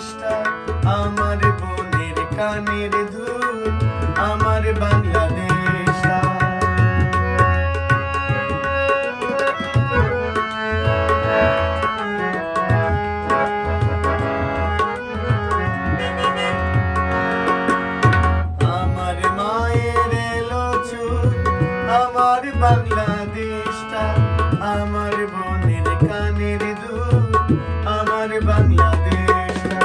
দেশটা আমার বোনের কানের ধুল, আমার বাংলাদেশটা। আমার মায়ের এলো চুল, আমার বাংলাদেশটা, আমার বোনের কানের দুল, আমার বাংলাদেশটা।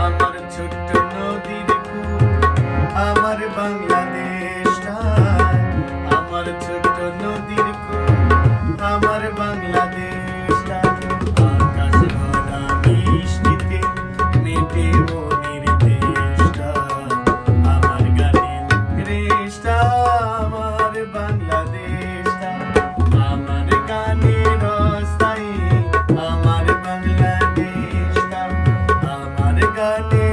আমার ছোট্ট নদীর কূল, আমার বাংলাদেশটা, আমার ছোট্ট নদীর কূল, আমার বাংলাদেশটা। আকাশ ভরা বৃষ্টিতে মেটে মোদের দেশটা, আমার গানের রেশটা, আমার বাংলাদেশটা। আমার গানের অস্থায়ী, আমার বাংলাদেশটা, আমার গানের